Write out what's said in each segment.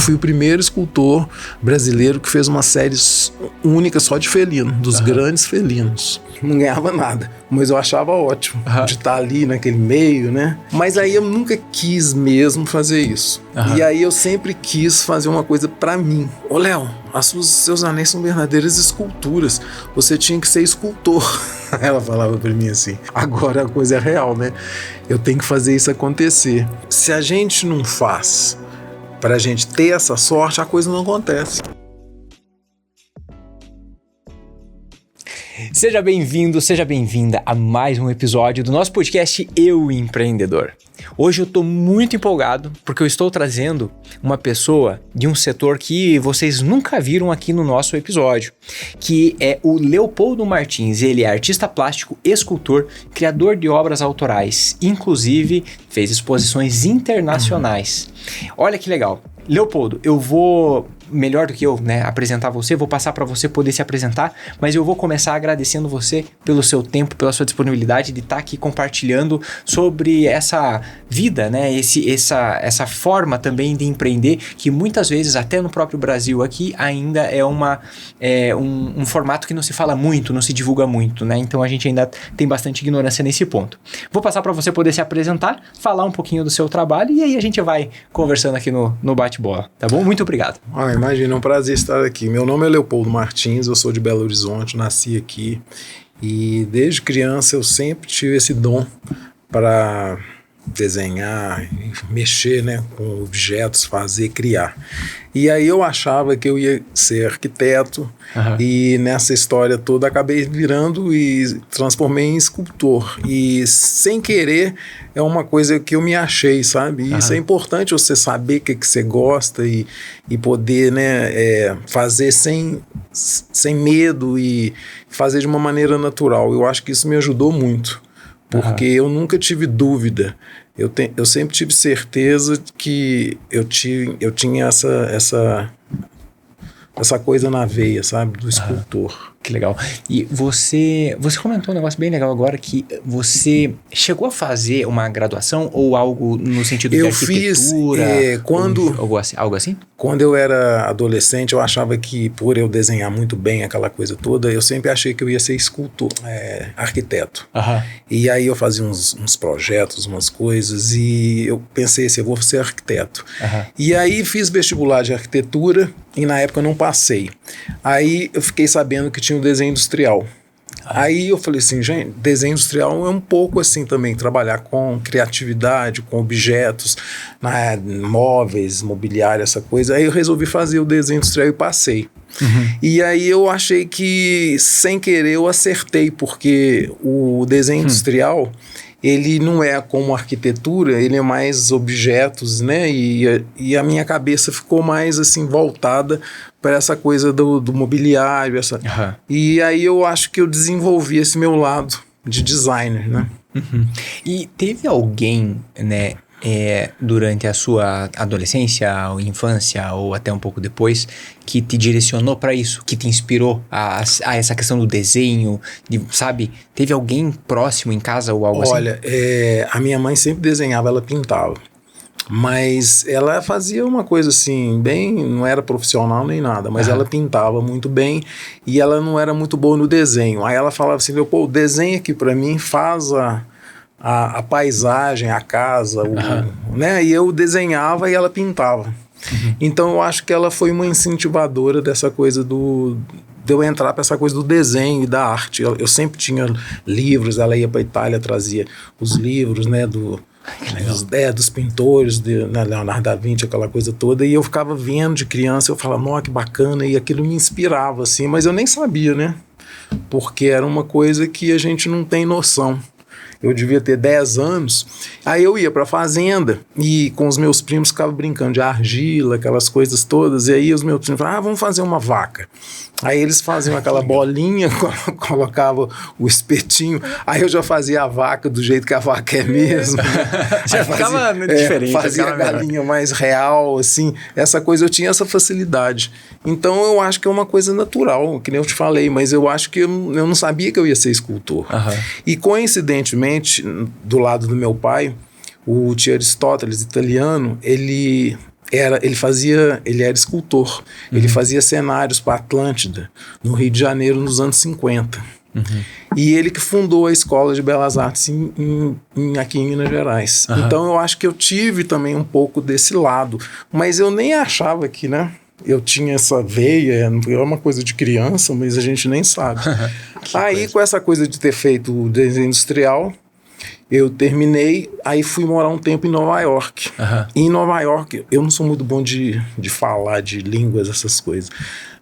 fui o primeiro escultor brasileiro que fez uma série única só de felino, dos grandes felinos. Não ganhava nada, mas eu achava ótimo de estar ali naquele meio, né? Mas aí eu nunca quis mesmo fazer isso. E aí eu sempre quis fazer uma coisa pra mim. Ô, Léo, seus anéis são verdadeiras esculturas. Você tinha que ser escultor. Ela falava pra mim assim. Agora a coisa é real, né? Eu tenho que fazer isso acontecer. Se a gente não faz pra gente ter essa sorte, a coisa não acontece. Seja bem-vindo, seja bem-vinda a mais um episódio do nosso podcast Eu Empreendedor. Hoje eu estou muito empolgado porque eu estou trazendo uma pessoa de um setor que vocês nunca viram aqui no nosso episódio, que é o Leopoldo Martins. Ele é artista plástico, escultor, criador de obras autorais, inclusive fez exposições internacionais. Olha que legal. Leopoldo, eu vou, melhor do que eu, apresentar você, vou passar para você poder se apresentar, mas eu vou começar agradecendo você pelo seu tempo, pela sua disponibilidade de estar aqui compartilhando sobre essa vida, essa forma também de empreender, que muitas vezes, até no próprio Brasil aqui, ainda é um formato que não se fala muito, não se divulga muito, né? Então a gente ainda tem bastante ignorância nesse ponto. Vou passar para você poder se apresentar, falar um pouquinho do seu trabalho e aí a gente vai conversando aqui no bate-bola, tá bom? Muito obrigado. Imagina, é um prazer estar aqui. Meu nome é Leopoldo Martins, eu sou de Belo Horizonte, nasci aqui e desde criança eu sempre tive esse dom para desenhar, mexer, com objetos, fazer, criar. E aí eu achava que eu ia ser arquiteto e nessa história toda acabei virando e transformei em escultor. E sem querer é uma coisa que eu me achei, sabe? E isso é importante, você saber o que você gosta e poder fazer sem medo e fazer de uma maneira natural. Eu acho que isso me ajudou muito. Porque eu nunca tive dúvida, eu sempre tive certeza que eu tinha essa coisa na veia, sabe, do escultor. Que legal. E você comentou um negócio bem legal agora, que você chegou a fazer uma graduação ou algo no sentido de arquitetura? Algo assim? Quando eu era adolescente, eu achava que por eu desenhar muito bem aquela coisa toda, eu sempre achei que eu ia ser escultor, arquiteto. E aí eu fazia uns projetos, umas coisas, e eu pensei assim, eu vou ser arquiteto. E aí fiz vestibular de arquitetura e na época eu não passei. Aí eu fiquei sabendo que tinha o desenho industrial. Aí eu falei assim, gente, desenho industrial é um pouco assim também, trabalhar com criatividade, com objetos, móveis, mobiliário, essa coisa. Aí eu resolvi fazer o desenho industrial e passei. E aí eu achei que, sem querer, eu acertei, porque o desenho industrial, ele não é como arquitetura, ele é mais objetos, e a minha cabeça ficou mais assim voltada para essa coisa do mobiliário, e aí eu acho que eu desenvolvi esse meu lado de designer, E teve alguém, durante a sua adolescência ou infância ou até um pouco depois que te direcionou para isso, que te inspirou a essa questão do desenho, sabe? Teve alguém próximo em casa ou algo assim? Olha, a minha mãe sempre desenhava, ela pintava. Mas ela fazia uma coisa assim, não era profissional nem nada, mas ela pintava muito bem e ela não era muito boa no desenho. Aí ela falava assim, desenha aqui pra mim, faz a paisagem, a casa, e eu desenhava e ela pintava. Então eu acho que ela foi uma incentivadora dessa coisa de eu entrar para essa coisa do desenho e da arte. Eu sempre tinha livros, ela ia para Itália, trazia os livros, dos pintores, Leonardo da Vinci, aquela coisa toda, e eu ficava vendo de criança, eu falava, nossa, que bacana, e aquilo me inspirava, assim, mas eu nem sabia, porque era uma coisa que a gente não tem noção. Eu devia ter 10 anos, aí eu ia pra fazenda e com os meus primos ficava brincando de argila, aquelas coisas todas, e aí os meus primos falavam, vamos fazer uma vaca. Aí eles faziam aquela bolinha, colocavam o espetinho, aí eu já fazia a vaca do jeito que a vaca é mesmo. Já ficava diferente. Fazia a galinha mais real, assim, essa coisa, eu tinha essa facilidade. Então eu acho que é uma coisa natural, que nem eu te falei, mas eu acho que eu não sabia que eu ia ser escultor. E coincidentemente, do lado do meu pai, o tio Aristóteles, italiano, ele Ele era escultor. Ele fazia cenários para Atlântida, no Rio de Janeiro, nos anos 50. E ele que fundou a Escola de Belas Artes aqui em Minas Gerais. Então eu acho que eu tive também um pouco desse lado. Mas eu nem achava que, né? Eu tinha essa veia, é uma coisa de criança, mas a gente nem sabe. Aí, com essa coisa de ter feito o desenho industrial, eu terminei, aí fui morar um tempo em Nova York. E em Nova York, eu não sou muito bom de falar de línguas, essas coisas.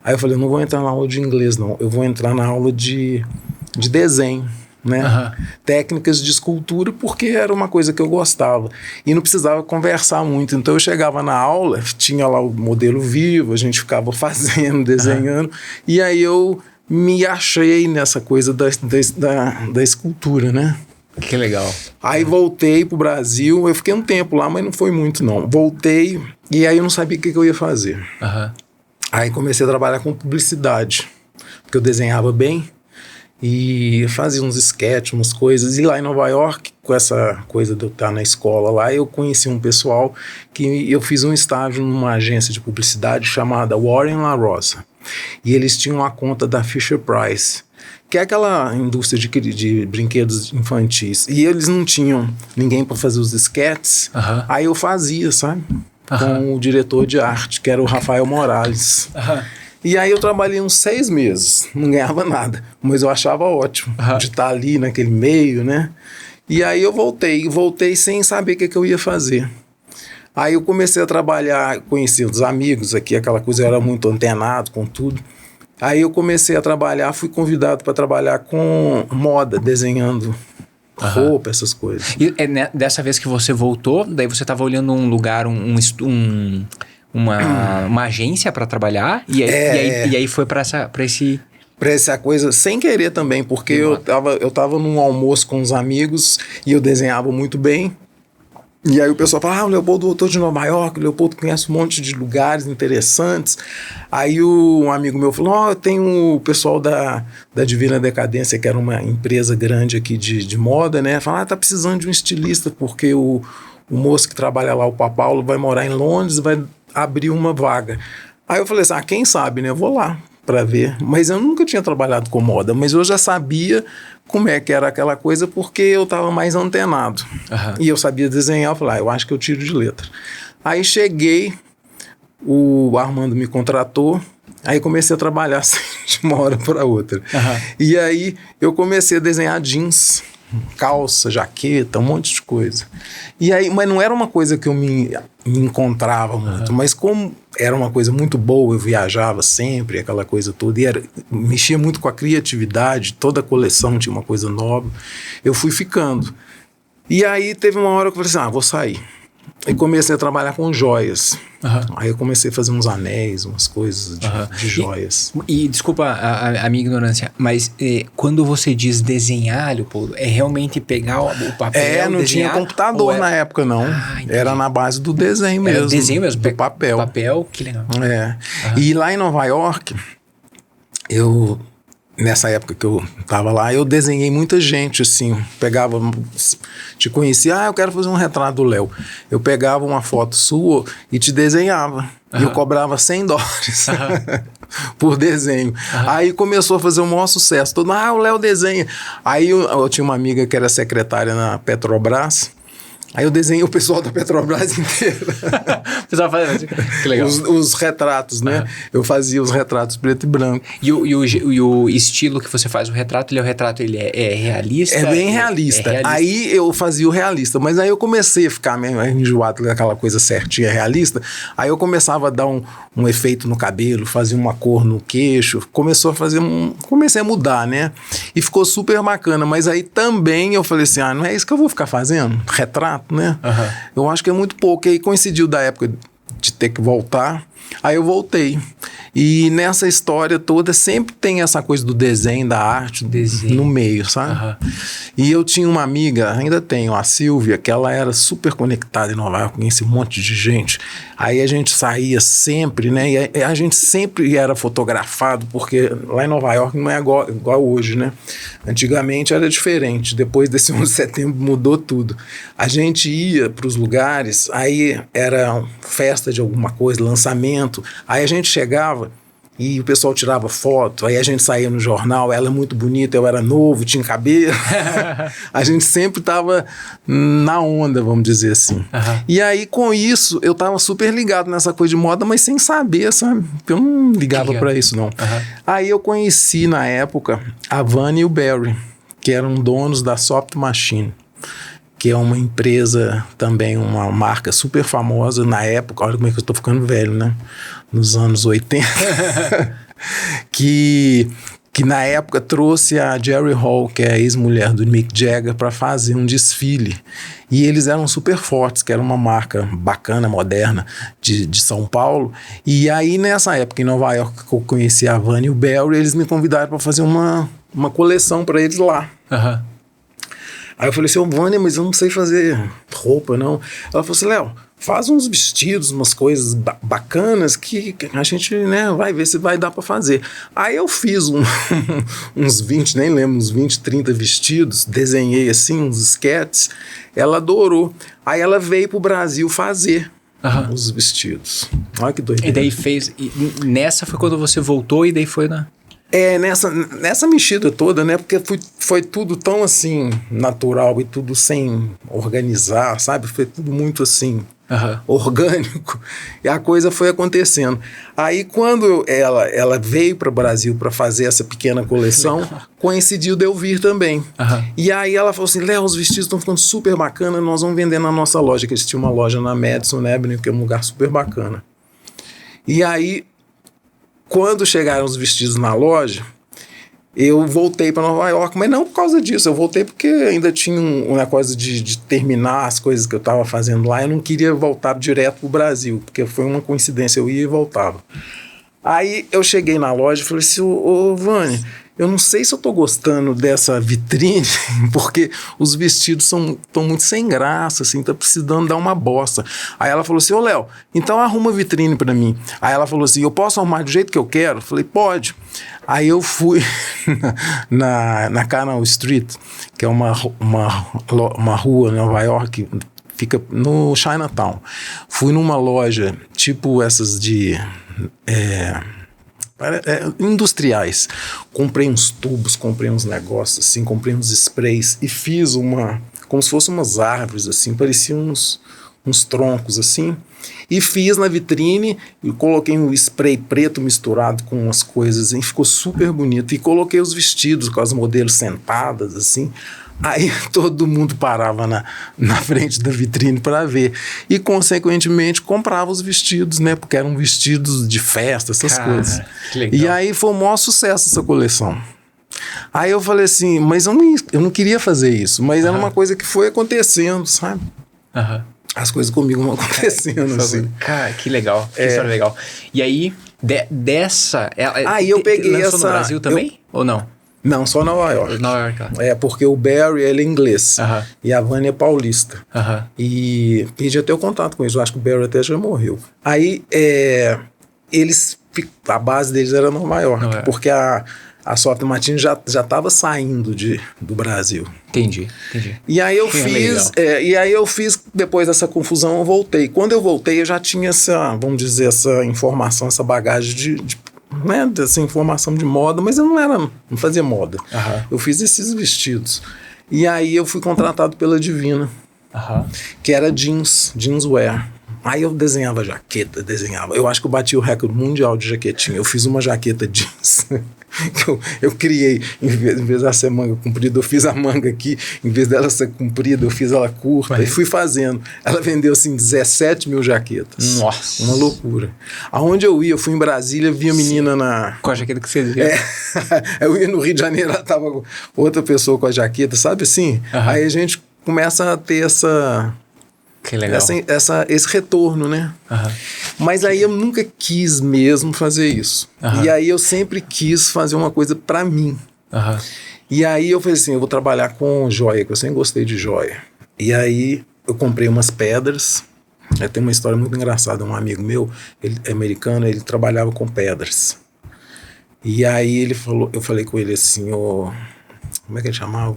Aí eu falei, eu não vou entrar na aula de inglês, não. Eu vou entrar na aula de desenho, né? Técnicas de escultura, porque era uma coisa que eu gostava. E não precisava conversar muito. Então eu chegava na aula, tinha lá o modelo vivo, a gente ficava fazendo, desenhando. E aí eu me achei nessa coisa da escultura, né? Que legal. Aí voltei pro Brasil, eu fiquei um tempo lá, mas não foi muito não. Voltei e aí eu não sabia o que eu ia fazer. Aí comecei a trabalhar com publicidade, porque eu desenhava bem e fazia uns sketches, umas coisas. E lá em Nova York, com essa coisa de eu estar na escola lá, eu conheci um pessoal que eu fiz um estágio numa agência de publicidade chamada Warren La Rosa. E eles tinham uma conta da Fisher-Price, que é aquela indústria de brinquedos infantis. E eles não tinham ninguém para fazer os sketches. Aí eu fazia, sabe? Com o diretor de arte, que era o Rafael Morales. E aí eu trabalhei uns 6 meses, não ganhava nada, mas eu achava ótimo de estar ali naquele meio, né? E aí eu voltei sem saber o que eu ia fazer. Aí eu comecei a trabalhar, conheci os amigos aqui, aquela coisa, eu era muito antenado com tudo. Aí eu comecei a trabalhar, fui convidado para trabalhar com moda, desenhando roupa, essas coisas. E dessa vez que você voltou, daí você estava olhando um lugar, uma agência para trabalhar, e aí foi para esse... Para essa coisa, sem querer também, porque eu tava num almoço com uns amigos e eu desenhava muito bem. E aí o pessoal fala, o Leopoldo voltou de Nova York, o Leopoldo conhece um monte de lugares interessantes. Aí um amigo meu falou, eu tenho o pessoal da Divina Decadência, que era uma empresa grande aqui de moda, né? Fala, tá precisando de um estilista, porque o moço que trabalha lá, o Papaulo, vai morar em Londres, vai abrir uma vaga. Aí eu falei assim, quem sabe, né? Eu vou lá para ver. Mas eu nunca tinha trabalhado com moda, mas eu já sabia como é que era aquela coisa, porque eu estava mais antenado. E eu sabia desenhar, eu falei, eu acho que eu tiro de letra. Aí cheguei, o Armando me contratou, aí comecei a trabalhar assim, de uma hora para outra. E aí eu comecei a desenhar jeans, calça, jaqueta, um monte de coisa. E aí, mas não era uma coisa que eu me encontrava muito, mas como era uma coisa muito boa, eu viajava sempre, aquela coisa toda, e mexia muito com a criatividade, toda a coleção tinha uma coisa nova, eu fui ficando. E aí teve uma hora que eu falei assim, vou sair. E comecei a trabalhar com joias. Aí eu comecei a fazer uns anéis, umas coisas de joias. E desculpa a minha ignorância, mas quando você diz desenhar, Leopoldo, é realmente pegar o papel, não desenhar, tinha computador na época, não. Era na base do desenho mesmo. Era desenho mesmo? Do papel. Papel, que legal. E lá em Nova York, nessa época que eu tava lá, eu desenhei muita gente, assim, pegava, te conhecia, eu quero fazer um retrato do Léo. Eu pegava uma foto sua e te desenhava. E eu cobrava $100 por desenho. Aí começou a fazer o maior sucesso. Todo mundo, o Léo desenha. Aí eu tinha uma amiga que era secretária na Petrobras. Aí eu desenhei o pessoal da Petrobras inteira. Que legal. Os retratos, né? Eu fazia os retratos preto e branco. E o estilo que você faz o retrato, ele é realista? É bem realista. Aí eu fazia o realista, mas aí eu comecei a ficar meio enjoado com aquela coisa certinha, realista. Aí eu começava a dar um efeito no cabelo, fazia uma cor no queixo, comecei a mudar, né? E ficou super bacana, mas aí também eu falei assim, não é isso que eu vou ficar fazendo? Retrato, né? Eu acho que é muito pouco. E aí coincidiu da época de ter que voltar, aí eu voltei. E nessa história toda sempre tem essa coisa do desenho, da arte no meio, sabe? E eu tinha uma amiga, ainda tenho, a Silvia, que ela era super conectada em Nova York, conhecia um monte de gente. Aí a gente saía sempre, né? E a gente sempre era fotografado, porque lá em Nova York não é igual hoje, né? Antigamente era diferente. Depois desse 11 de setembro mudou tudo. A gente ia para os lugares, aí era festa de alguma coisa, lançamento. Aí a gente chegava e o pessoal tirava foto, aí a gente saía no jornal, ela é muito bonita, eu era novo, tinha cabelo. A gente sempre tava na onda, vamos dizer assim. E aí, com isso, eu tava super ligado nessa coisa de moda, mas sem saber, sabe? Eu não ligava pra isso, não. Aí eu conheci, na época, a Vânia e o Barry, que eram donos da Soft Machine, que é uma empresa também, uma marca super famosa na época. Olha como é que eu tô ficando velho, né? Nos anos 80. que na época trouxe a Jerry Hall, que é a ex-mulher do Mick Jagger, para fazer um desfile. E eles eram super fortes, que era uma marca bacana, moderna, de São Paulo. E aí, nessa época, em Nova York, que eu conheci a Vânia e o Barry, eles me convidaram para fazer uma coleção para eles lá. Aí eu falei assim, Vânia, mas eu não sei fazer roupa, não. Ela falou assim, Léo, faz uns vestidos, umas coisas bacanas que a gente, né, vai ver se vai dar pra fazer. Aí eu fiz uns 20, nem lembro, uns 20, 30 vestidos, desenhei assim, uns esquetes. Ela adorou. Aí ela veio pro Brasil fazer os vestidos. Olha que doideira. E daí fez... E nessa foi quando você voltou e daí foi na... Nessa mexida toda, né? Porque foi tudo tão assim, natural e tudo sem organizar, sabe? Foi tudo muito assim, orgânico. E a coisa foi acontecendo. Aí quando ela veio para o Brasil para fazer essa pequena coleção, coincidiu de eu vir também. E aí ela falou assim, Léo, os vestidos estão ficando super bacana, nós vamos vender na nossa loja, que eles tinham uma loja na Madison Avenue, que é um lugar super bacana. E aí, quando chegaram os vestidos na loja, eu voltei para Nova York, mas não por causa disso, eu voltei porque ainda tinha uma coisa de terminar as coisas que eu estava fazendo lá, eu não queria voltar direto para o Brasil, porque foi uma coincidência, eu ia e voltava. Aí eu cheguei na loja e falei assim, ô Vânia, eu não sei se eu tô gostando dessa vitrine, porque os vestidos estão muito sem graça, assim, tá precisando dar uma bosta. Aí ela falou assim, ô Léo, então arruma vitrine pra mim. Aí ela falou assim, eu posso arrumar do jeito que eu quero? Eu falei, pode. Aí eu fui na Canal Street, que é uma rua em Nova York, fica no Chinatown. Fui numa loja, tipo essas de... industriais. Comprei uns tubos, comprei uns negócios assim, comprei uns sprays e fiz como se fossem umas árvores assim, pareciam uns troncos assim, e fiz na vitrine e coloquei um spray preto misturado com umas coisas e ficou super bonito, e coloquei os vestidos com as modelos sentadas assim. Aí todo mundo parava na frente da vitrine para ver. E, consequentemente, comprava os vestidos, né? Porque eram vestidos de festa, essas coisas. Que legal. E aí foi o maior sucesso essa coleção. Aí eu falei assim, mas eu não queria fazer isso. Mas era uma coisa que foi acontecendo, sabe? As coisas comigo vão acontecendo, assim. Cara, que legal. Que história legal. E aí, dessa... Aí eu peguei lançou essa... no Brasil também? Ou não? Não, só Nova York. Nova York, lá. Porque o Barry, ele é inglês. E a Vânia é paulista. E perdi até o contato com eles. Eu acho que o Barry até já morreu. Aí, a base deles era Nova York. Porque a Soft Machine já estava saindo do Brasil. Entendi. E aí eu fiz, depois dessa confusão, eu voltei. Quando eu voltei, eu já tinha vamos dizer, essa informação, essa bagagem né, dessa informação de moda, mas eu não fazia moda. Eu fiz esses vestidos. E aí eu fui contratado pela Divina, que era jeanswear. Aí eu desenhava jaqueta, eu acho que eu bati o recorde mundial de jaquetinha. Eu fiz uma jaqueta jeans eu criei, em vez dela ser manga comprida, eu fiz a manga aqui, em vez dela ser comprida, eu fiz ela curta, e fui fazendo. Ela vendeu assim 17 mil jaquetas. Nossa! Uma loucura. Aonde eu ia, eu fui em Brasília, vi a menina com a jaqueta que você viu. Eu ia no Rio de Janeiro, ela tava outra pessoa com a jaqueta, sabe assim? Aí a gente começa a ter Que legal. Esse retorno, né? Aham. Mas aí eu nunca quis mesmo fazer isso. Aham. E aí eu sempre quis fazer uma coisa pra mim. Aham. E aí eu falei assim, eu vou trabalhar com joia, que eu sempre gostei de joia. E aí eu comprei umas pedras. Tem uma história muito engraçada. Um amigo meu, ele é americano, ele trabalhava com pedras. E aí ele falou, eu falei com ele assim, como é que ele chamava?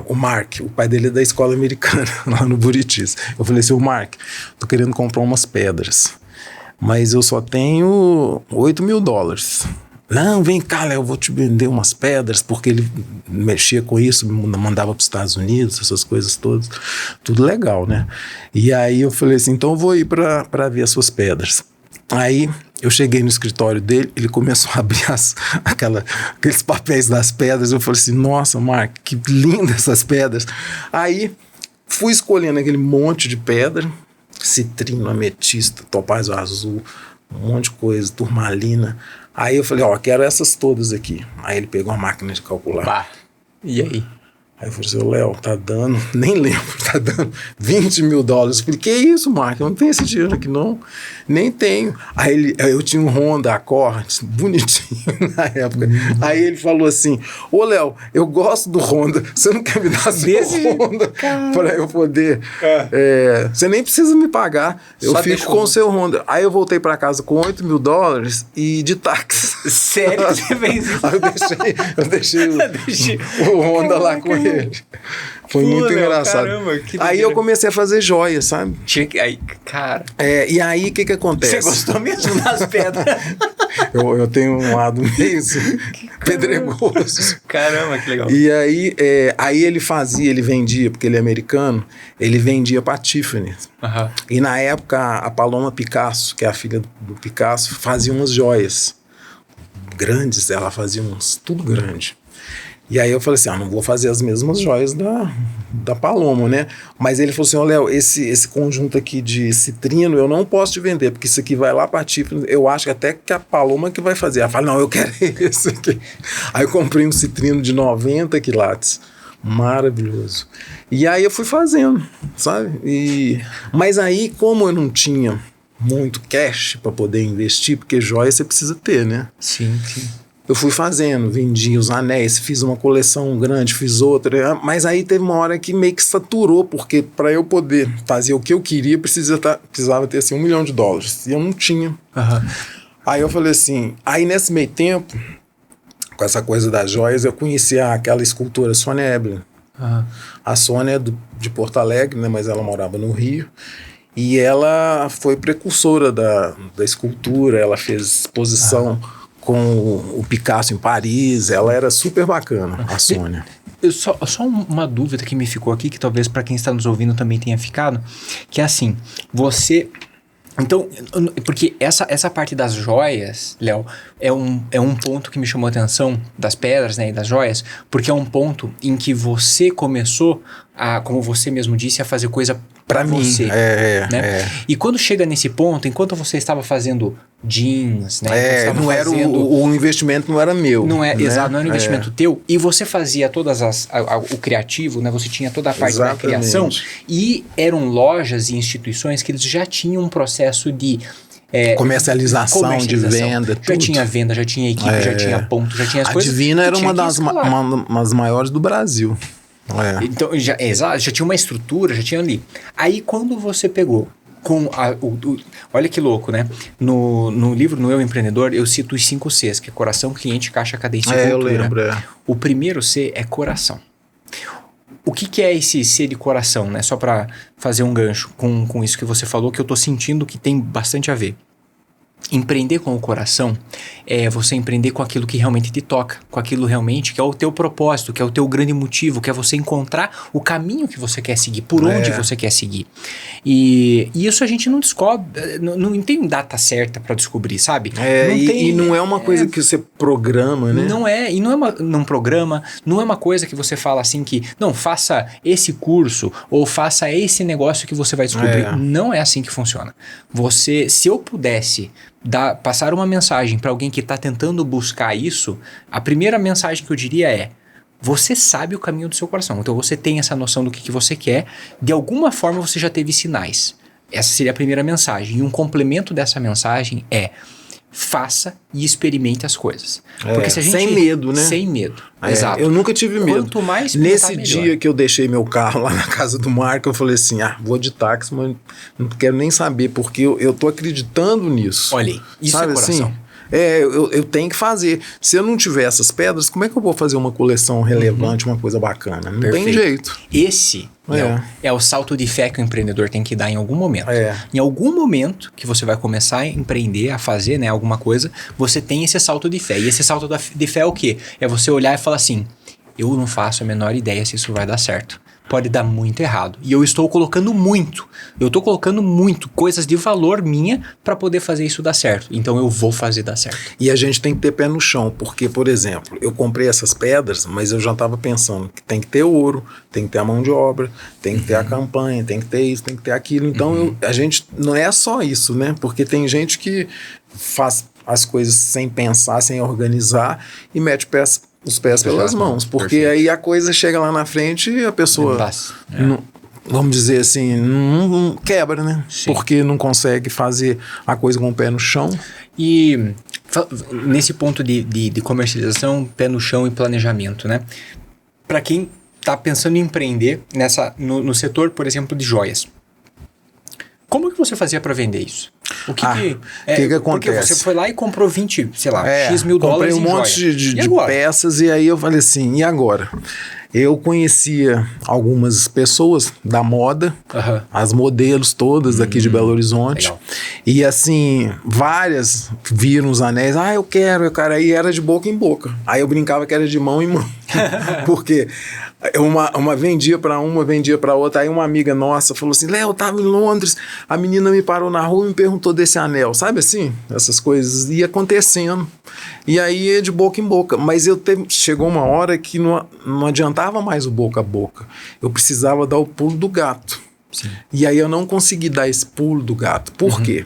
O Mark, o pai dele é da escola americana, lá no Buritis. Eu falei assim, o Mark, tô querendo comprar umas pedras, mas eu só tenho $8.000. Não, vem cá, Léo, eu vou te vender umas pedras, porque ele mexia com isso, mandava para os Estados Unidos, essas coisas todas, tudo legal, né? E aí eu falei assim, então eu vou ir para ver as suas pedras. Aí eu cheguei no escritório dele, ele começou a abrir aqueles papéis das pedras, eu falei assim, nossa, Mark, que lindas essas pedras. Aí fui escolhendo aquele monte de pedra, citrino, ametista, topázio azul, um monte de coisa, turmalina. Aí eu falei, quero essas todas aqui. Aí ele pegou a máquina de calcular. Pá. E aí? Aí eu falei assim, Léo, tá dando, nem lembro, tá dando $20.000. Eu falei, que isso, Marco? Eu não tenho esse dinheiro aqui, não. Nem tenho. Aí eu tinha um Honda Accord, bonitinho na época. Aí ele falou assim, Léo, eu gosto do Honda, você não quer me dar seu Honda para eu poder... você nem precisa me pagar, eu só fico com o seu Honda. Aí eu voltei para casa com $8.000 e de táxi. Sério que você fez isso? Aí eu deixei o Honda lá com ele. Foi muito engraçado. Caramba, aí eu comecei a fazer joia, sabe? Aí, cara. E aí o que acontece? Você gostou mesmo das pedras? eu tenho um lado meio pedregoso. Caramba, que legal. E aí ele vendia, porque ele é americano, ele vendia para Tiffany. Uhum. E na época a Paloma Picasso, que é a filha do Picasso, fazia umas joias grandes, ela fazia tudo grande. E aí eu falei assim, não vou fazer as mesmas joias da Paloma, né? Mas ele falou assim, Léo, esse conjunto aqui de citrino eu não posso te vender, porque isso aqui vai lá pra Tiffany, eu acho até que a Paloma que vai fazer. Ela fala, não, eu quero esse aqui. Aí eu comprei um citrino de 90 quilates, maravilhoso. E aí eu fui fazendo, sabe? Mas aí, como eu não tinha muito cash para poder investir, porque joia você precisa ter, né? Sim, sim. Eu fui fazendo, vendi os anéis, fiz uma coleção grande, fiz outra, mas aí teve uma hora que meio que saturou, porque para eu poder fazer o que eu queria, precisava ter assim $1 milhão, e eu não tinha. Uhum. Aí eu falei assim, aí nesse meio tempo, com essa coisa das joias, eu conheci aquela escultora Sônia Eblin. Uhum. A Sônia é de Porto Alegre, né, mas ela morava no Rio, e ela foi precursora da escultura, ela fez exposição com o Picasso em Paris, ela era super bacana, a Sônia. Só uma dúvida que me ficou aqui, que talvez para quem está nos ouvindo também tenha ficado, que é assim, você... Então, porque essa parte das joias, Léo, é um ponto que me chamou a atenção, das pedras, né, e das joias, porque é um ponto em que você começou a, como você mesmo disse, a fazer coisa para você. Né? E quando chega nesse ponto, enquanto você estava fazendo jeans, né? Não era o investimento não era meu. Não é, né? Exato, não era um investimento teu. E você fazia todas o criativo, né? Você tinha toda a parte da criação. E eram lojas e instituições que eles já tinham um processo de comercialização, de venda, já tinha venda, já tinha equipe, já tinha ponto, já tinha as coisas. A Divina era uma das maiores do Brasil. Então, já tinha uma estrutura, já tinha ali. Aí, quando você pegou com olha que louco, né? No livro, no Eu Empreendedor, eu cito os 5 Cs, que é coração, cliente, caixa, cadência e cultura. Eu lembro. O primeiro C é coração. O que é esse C de coração, né? Só para fazer um gancho com isso que você falou, que eu tô sentindo que tem bastante a ver. Empreender com o coração é você empreender com aquilo que realmente te toca, com aquilo realmente que é o teu propósito, que é o teu grande motivo, que é você encontrar o caminho que você quer seguir, por onde você quer seguir. E isso a gente não descobre, não tem data certa para descobrir, sabe? E não é uma coisa que você programa, né? Não é, e não programa, não é uma coisa que você fala assim que, não, faça esse curso ou faça esse negócio que você vai descobrir. Não é assim que funciona. Se eu pudesse passar uma mensagem para alguém que está tentando buscar isso, a primeira mensagem que eu diria é: você sabe o caminho do seu coração. Então você tem essa noção do que você quer. De alguma forma você já teve sinais. Essa seria a primeira mensagem. E um complemento dessa mensagem é: faça e experimente as coisas. Porque se a gente, sem medo, né? Sem medo. Exato. Eu nunca tive medo. Quanto mais nesse melhor. dia que eu deixei meu carro lá na casa do Marco, eu falei assim, vou de táxi, mas não quero nem saber, porque eu tô acreditando nisso. Olha aí, isso sabe, é coração. Assim? Eu tenho que fazer. Se eu não tiver essas pedras, como é que eu vou fazer uma coleção relevante, uma coisa bacana? Não tem jeito. Esse é o salto de fé que o empreendedor tem que dar em algum momento. Em algum momento que você vai começar a empreender, a fazer, né, alguma coisa, você tem esse salto de fé. E esse salto de fé é o quê? É você olhar e falar assim, eu não faço a menor ideia se isso vai dar certo. Pode dar muito errado. E eu estou colocando muito coisas de valor minha para poder fazer isso dar certo. Então eu vou fazer dar certo. E a gente tem que ter pé no chão, porque, por exemplo, eu comprei essas pedras, mas eu já estava pensando que tem que ter ouro, tem que ter a mão de obra, tem que ter a campanha, tem que ter isso, tem que ter aquilo. Então a gente não é só isso, né? Porque tem gente que faz as coisas sem pensar, sem organizar e mete os pés pelas mãos, porque aí a coisa chega lá na frente e a pessoa, vamos dizer assim, não quebra, né? Sim. Porque não consegue fazer a coisa com o pé no chão. E nesse ponto de comercialização, pé no chão e planejamento, né? Para quem está pensando em empreender no setor, por exemplo, de joias, como que você fazia para vender isso? O que acontece? Porque você foi lá e comprou 20, sei lá, X mil dólares em joia. Comprei um monte de peças e aí eu falei assim, e agora? Eu conhecia algumas pessoas da moda, as modelos todas daqui de Belo Horizonte. Legal. E assim, várias viram os anéis. Eu quero. Aí era de boca em boca. Aí eu brincava que era de mão em mão. Porque uma vendia para outra. Aí uma amiga nossa falou assim, Léo, eu tava em Londres, a menina me parou na rua e me perguntou desse anel. Sabe assim? Essas coisas ia acontecendo. E aí é de boca em boca. Mas chegou uma hora que não adiantava mais o boca a boca. Eu precisava dar o pulo do gato. Sim. E aí eu não consegui dar esse pulo do gato. Por quê?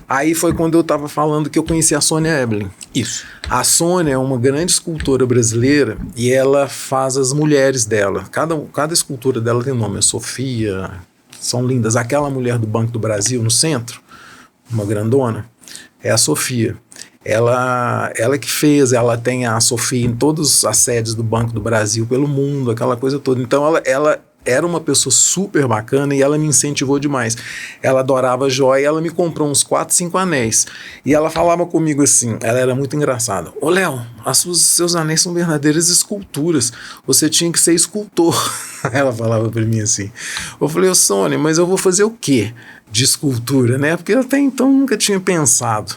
Aí foi quando eu estava falando que eu conheci a Sônia Eblin. Isso. A Sônia é uma grande escultora brasileira e ela faz as mulheres dela. Cada escultura dela tem nome. A Sofia, são lindas. Aquela mulher do Banco do Brasil no centro, uma grandona, é a Sofia. Ela que fez, ela tem a Sofia em todas as sedes do Banco do Brasil pelo mundo, aquela coisa toda. Então ela era uma pessoa super bacana e ela me incentivou demais. Ela adorava joia, ela me comprou uns 4, 5 anéis. E ela falava comigo assim, ela era muito engraçada. Ô Léo, seus anéis são verdadeiras esculturas, você tinha que ser escultor. Ela falava pra mim assim. Eu falei, Sônia, mas eu vou fazer o quê de escultura, né? Porque até então nunca tinha pensado.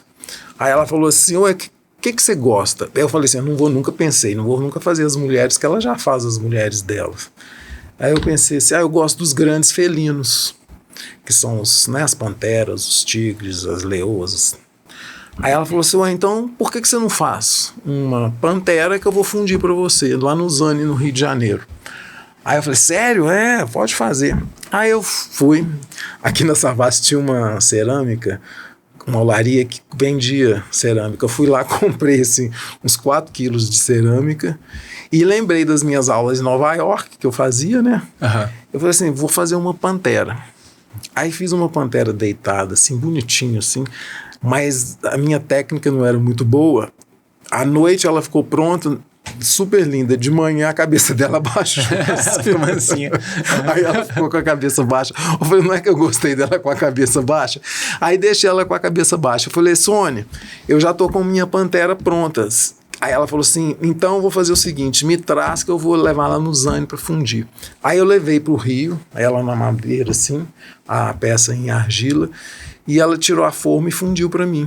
Aí ela falou assim, ué, o que você gosta? Eu falei assim, não vou nunca fazer as mulheres, que ela já faz as mulheres dela. Aí eu pensei assim, eu gosto dos grandes felinos, que são as panteras, os tigres, as leoas. Aí ela falou assim, então por que você não faz uma pantera que eu vou fundir para você, lá no Zani, no Rio de Janeiro? Aí eu falei, sério? Pode fazer. Aí eu fui, aqui na Savassi tinha uma cerâmica, uma olaria que vendia cerâmica. Eu fui lá, comprei assim, uns 4 quilos de cerâmica e lembrei das minhas aulas em Nova York, que eu fazia, né? Eu falei assim, vou fazer uma pantera. Aí fiz uma pantera deitada, assim, bonitinho, assim, mas a minha técnica não era muito boa. À noite ela ficou pronta, super linda. De manhã a cabeça dela baixou. Mansinha. Aí ela ficou com a cabeça baixa. Eu falei, não é que eu gostei dela com a cabeça baixa? Aí deixei ela com a cabeça baixa. Eu falei, Sônia, eu já tô com minha pantera pronta. Aí ela falou assim, então eu vou fazer o seguinte, me traz que eu vou levar lá no Zani para fundir. Aí eu levei pro Rio, ela na madeira assim, a peça em argila, e ela tirou a forma e fundiu para mim.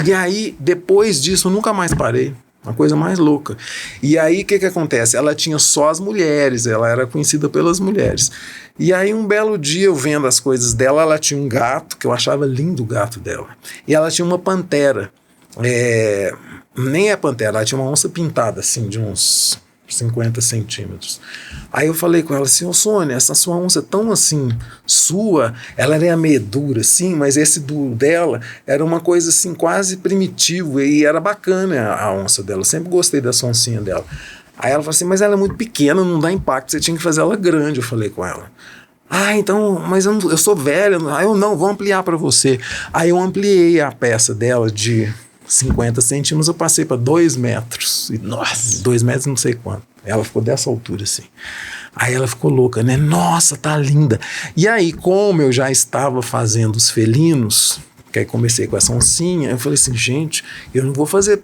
E aí, depois disso, eu nunca mais parei. Uma coisa mais louca. E aí, o que acontece? Ela tinha só as mulheres, ela era conhecida pelas mulheres. E aí, um belo dia, eu vendo as coisas dela, ela tinha um gato, que eu achava lindo o gato dela. E ela tinha uma pantera. Nem é pantera, ela tinha uma onça pintada, assim, de uns 50 centímetros. Aí eu falei com ela assim, Sônia, essa sua onça é tão assim, sua, ela era meio dura assim, mas esse duro dela era uma coisa assim, quase primitivo, e era bacana a onça dela, eu sempre gostei dessa oncinha dela. Aí ela falou assim, mas ela é muito pequena, não dá impacto, você tinha que fazer ela grande, eu falei com ela. Ah, então, mas eu sou velha. Aí eu, não, vou ampliar para você. Aí eu ampliei a peça dela de 50 centímetros, eu passei para 2 metros. Nossa! 2 metros não sei quanto. Ela ficou dessa altura, assim. Aí ela ficou louca, né? Nossa, tá linda. E aí, como eu já estava fazendo os felinos, que aí comecei com essa oncinha, eu falei assim, gente, eu não vou fazer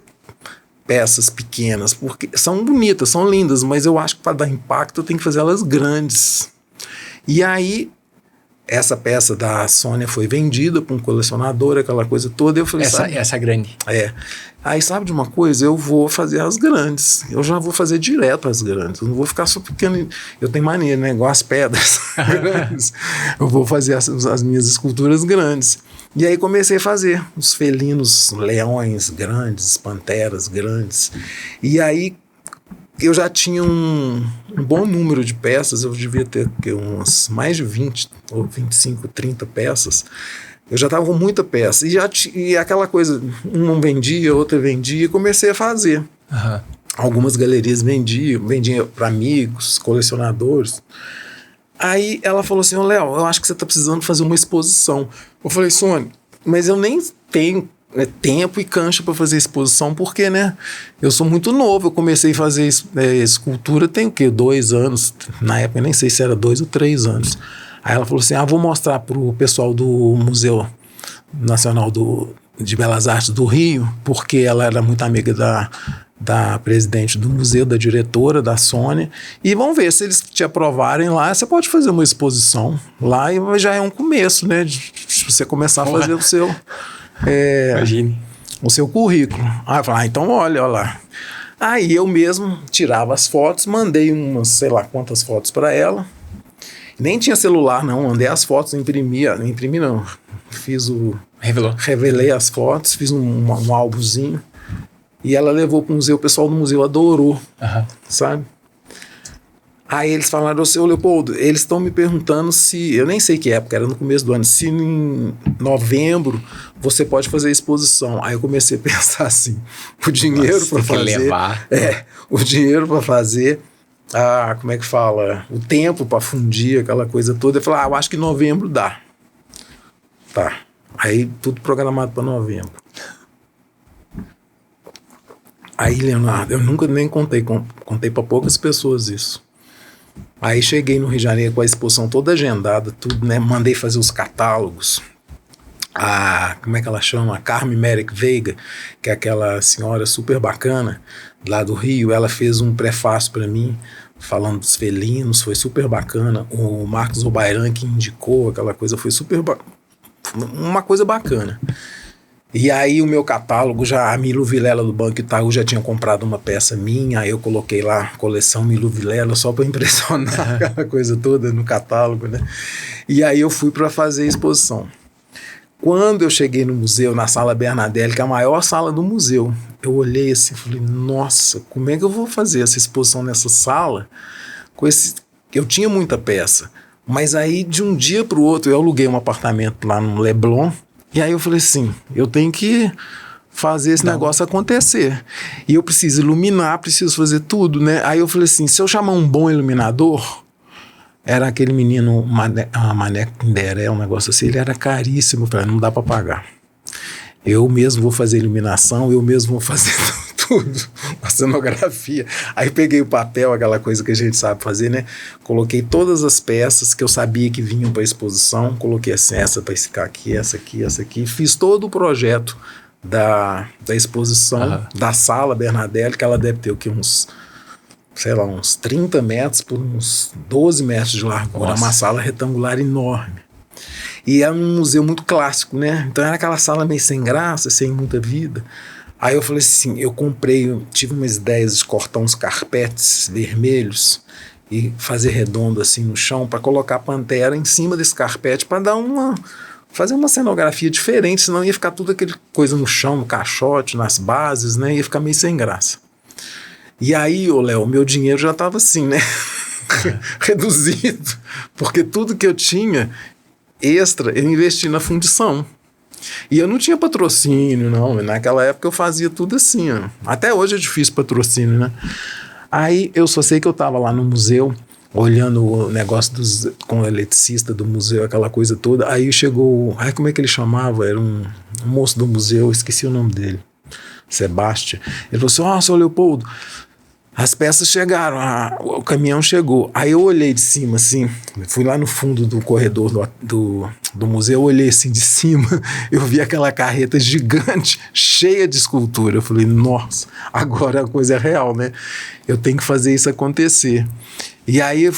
peças pequenas, porque são bonitas, são lindas, mas eu acho que para dar impacto eu tenho que fazer elas grandes. E aí, essa peça da Sônia foi vendida para um colecionador, aquela coisa toda. Eu falei, essa grande. É. Aí, sabe de uma coisa? Eu vou fazer as grandes. Eu já vou fazer direto as grandes. Eu não vou ficar só pequeno. Eu tenho mania, né? Igual as pedras grandes. Eu vou fazer as minhas esculturas grandes. E aí comecei a fazer os felinos, leões grandes, panteras grandes. E aí eu já tinha um bom número de peças, eu devia ter mais de 20 ou 25, 30 peças. Eu já estava com muita peça. E aquela coisa, um não vendia, outra vendia, e comecei a fazer. Uhum. Algumas galerias vendiam para amigos, colecionadores. Aí ela falou assim, Léo, eu acho que você está precisando fazer uma exposição. Eu falei, Sônia, mas eu nem tenho tempo e cancha para fazer exposição, porque, né, eu sou muito novo, eu comecei a fazer escultura tem o quê? 2 anos, na época eu nem sei se era 2 ou 3 anos. Aí ela falou assim, vou mostrar pro pessoal do Museu Nacional de Belas Artes do Rio, porque ela era muito amiga da presidente do museu, da diretora, da Sônia, e vamos ver, se eles te aprovarem lá, você pode fazer uma exposição lá, e já é um começo, né, de você começar a fazer o seu... Imagine. O seu currículo. Aí eu falei, então olha lá. Aí eu mesmo tirava as fotos, mandei umas, sei lá quantas fotos para ela. Nem tinha celular, não. Mandei as fotos, imprimi não. Revelei as fotos, fiz um álbumzinho. E ela levou para o museu, o pessoal do museu adorou, sabe? Aí eles falaram, seu Leopoldo, eles estão me perguntando se, eu nem sei que época, era no começo do ano, se em novembro você pode fazer exposição. Aí eu comecei a pensar assim, o dinheiro para fazer... o dinheiro para fazer, como é que fala? O tempo para fundir, aquela coisa toda. Eu falei, eu acho que novembro dá. Tá. Aí tudo programado para novembro. Aí, Leonardo, eu nunca nem contei para poucas pessoas isso. Aí cheguei no Rio de Janeiro com a exposição toda agendada, tudo, né? Mandei fazer os catálogos. Como é que ela chama? A Carmen Merrick Veiga, que é aquela senhora super bacana lá do Rio, ela fez um prefácio para mim, falando dos felinos, foi super bacana. O Marcos Obairan que indicou aquela coisa, foi uma coisa bacana. E aí o meu catálogo, a Milo Vilela do Banco Itaú já tinha comprado uma peça minha, aí eu coloquei lá coleção Milo Vilela só para impressionar aquela coisa toda no catálogo, né? E aí eu fui para fazer a exposição. Quando eu cheguei no museu, na Sala Bernardelli, que é a maior sala do museu, eu olhei assim e falei, nossa, como é que eu vou fazer essa exposição nessa sala? Eu tinha muita peça, mas aí de um dia para o outro eu aluguei um apartamento lá no Leblon. E aí eu falei assim, eu tenho que fazer esse negócio acontecer. E eu preciso iluminar, preciso fazer tudo, né? Aí eu falei assim, se eu chamar um bom iluminador, era aquele menino, Mané Kinderé, um negócio assim, ele era caríssimo, eu falei, não dá para pagar. Eu mesmo vou fazer iluminação, eu mesmo vou fazer tudo, a cenografia. Aí peguei o papel, aquela coisa que a gente sabe fazer, né? Coloquei todas as peças que eu sabia que vinham para a exposição, coloquei assim, essa para ficar aqui, essa aqui, essa aqui. Fiz todo o projeto da exposição, da Sala Bernardelli, que ela deve ter o que, uns 30 metros por uns 12 metros de largura. Uma sala retangular enorme. E é um museu muito clássico, né? Então era aquela sala meio sem graça, sem muita vida. Aí eu falei assim, tive umas ideias de cortar uns carpetes vermelhos e fazer redondo assim no chão para colocar a pantera em cima desse carpete para fazer uma cenografia diferente, senão ia ficar tudo aquele coisa no chão, no caixote, nas bases, né? Ia ficar meio sem graça. E aí, Léo, meu dinheiro já estava assim, né? Reduzido, porque tudo que eu tinha extra, eu investi na fundição. E eu não tinha patrocínio, não. Naquela época eu fazia tudo assim, ó. Até hoje é difícil patrocínio, né? Aí eu só sei que eu tava lá no museu, olhando o negócio com o eletricista do museu, aquela coisa toda. Aí chegou, como é que ele chamava? Era um moço do museu, esqueci o nome dele, Sebastião. Ele falou assim, ó, seu Leopoldo, as peças chegaram, o caminhão chegou. Aí eu olhei de cima, assim, fui lá no fundo do corredor do museu, olhei assim de cima, eu vi aquela carreta gigante, cheia de escultura. Eu falei, nossa, agora a coisa é real, né? Eu tenho que fazer isso acontecer. E aí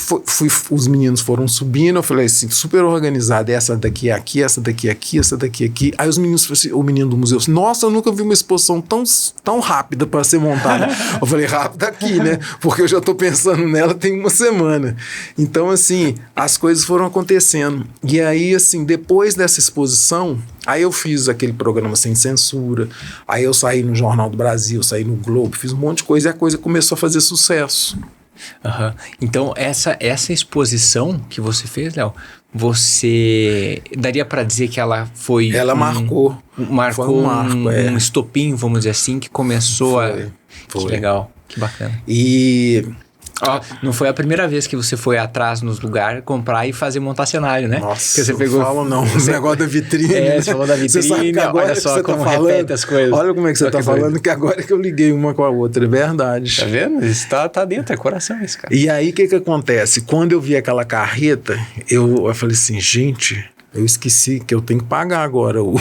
os meninos foram subindo, eu falei assim, super organizado, essa daqui é aqui, essa daqui é aqui, essa daqui é aqui. Aí os meninos, o menino do museu, assim, nossa, eu nunca vi uma exposição tão rápida para ser montada. Eu falei, rápida aqui, né? Porque eu já estou pensando nela tem uma semana. Então, assim, as coisas foram acontecendo. E aí, assim, depois dessa exposição, aí eu fiz aquele programa Sem Censura, aí eu saí no Jornal do Brasil, saí no Globo, fiz um monte de coisa e a coisa começou a fazer sucesso. Uhum. Então, essa exposição que você fez, Léo, você daria para dizer que ela foi... Ela marcou um estopim, vamos dizer assim, que começou Foi. Que legal, que bacana. E... não foi a primeira vez que você foi atrás nos lugares comprar e montar cenário, né? Nossa, que você pegou, não fala não. O negócio da vitrine. Você falou da vitrine, você sabe que agora olha só você como tá falando, repete as coisas. Olha como é que você tá falando, que agora que eu liguei uma com a outra, é verdade. Tá vendo? Isso tá dentro, é coração isso, cara. E aí, o que acontece? Quando eu vi aquela carreta, eu falei assim, gente, eu esqueci que eu tenho que pagar agora o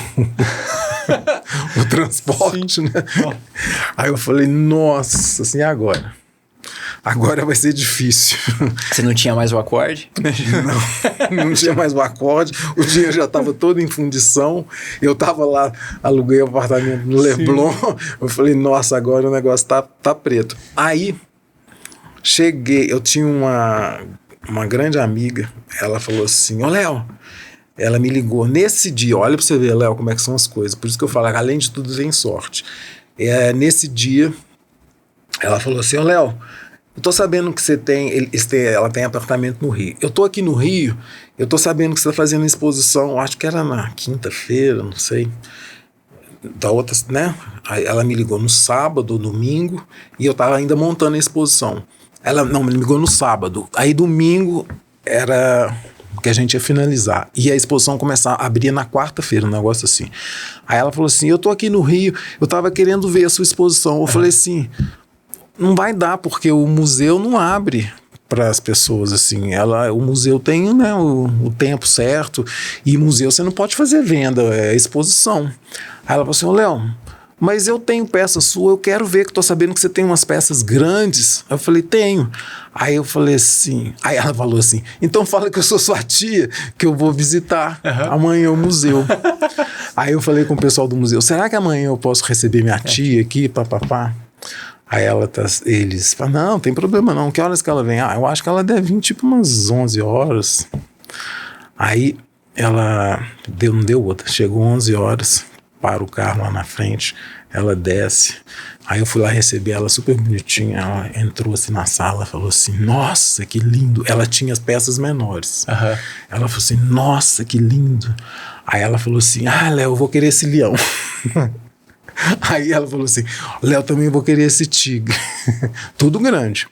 transporte, né? Aí eu falei, nossa, assim, agora? Agora vai ser difícil. Você não tinha mais o acorde? Não tinha mais o acorde. O dinheiro já estava todo em fundição. Eu estava lá, aluguei o apartamento no Leblon. Eu falei, nossa, agora o negócio tá preto. Aí, cheguei, eu tinha uma grande amiga, ela falou assim, Léo, ela me ligou nesse dia, olha pra você ver, Léo, como é que são as coisas. Por isso que eu falo, além de tudo, vem sorte. Nesse dia, ela falou assim, Léo, eu tô sabendo que você ela tem apartamento no Rio. Eu tô aqui no Rio, eu tô sabendo que você tá fazendo exposição, acho que era na quinta-feira, não sei, da outra, né? Aí ela me ligou no sábado ou domingo, e eu tava ainda montando a exposição. Ela me ligou no sábado, aí domingo era que a gente ia finalizar, e a exposição abria na quarta-feira, um negócio assim. Aí ela falou assim, eu tô aqui no Rio, eu tava querendo ver a sua exposição. Eu falei assim, não vai dar, porque o museu não abre para as pessoas, assim, o museu tem, né, o tempo certo, e museu você não pode fazer venda, é exposição. Aí ela falou assim, Léo, mas eu tenho peça sua, eu quero ver, que tô sabendo que você tem umas peças grandes. Eu falei, tenho. Aí eu falei assim, aí ela falou assim, então fala que eu sou sua tia, que eu vou visitar amanhã o museu. Aí eu falei com o pessoal do museu, será que amanhã eu posso receber minha tia aqui, papapá? Aí eles falaram, não, tem problema não, que horas que ela vem? Eu acho que ela deve vir tipo umas 11 horas. Aí ela não deu outra, chegou 11 horas, para o carro lá na frente, ela desce, aí eu fui lá receber ela super bonitinha, ela entrou assim na sala, falou assim, nossa, que lindo, ela tinha as peças menores, ela falou assim, nossa, que lindo, aí ela falou assim, Léo, eu vou querer esse leão. Aí ela falou assim, Léo, também vou querer esse tigre. Tudo grande.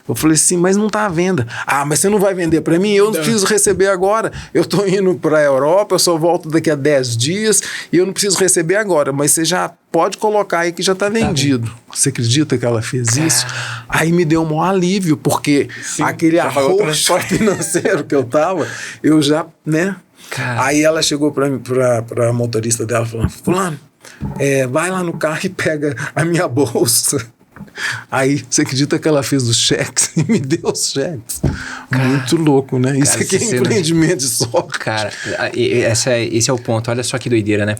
Eu falei assim, mas não tá à venda. Mas você não vai vender para mim? Eu não preciso receber agora. Eu tô indo para a Europa, eu só volto daqui a 10 dias e eu não preciso receber agora. Mas você já pode colocar aí que já tá vendido. Você acredita que ela fez isso? Aí me deu um maior alívio, porque aquele arroxo financeiro que eu tava, eu já, né? Aí ela chegou pra motorista dela falando, fulano, vai lá no carro e pega a minha bolsa. Aí, você acredita que ela fez os cheques e me deu os cheques? Muito louco, né? Isso aqui é empreendimento de sorte. Cara, esse é o ponto. Olha só que doideira, né?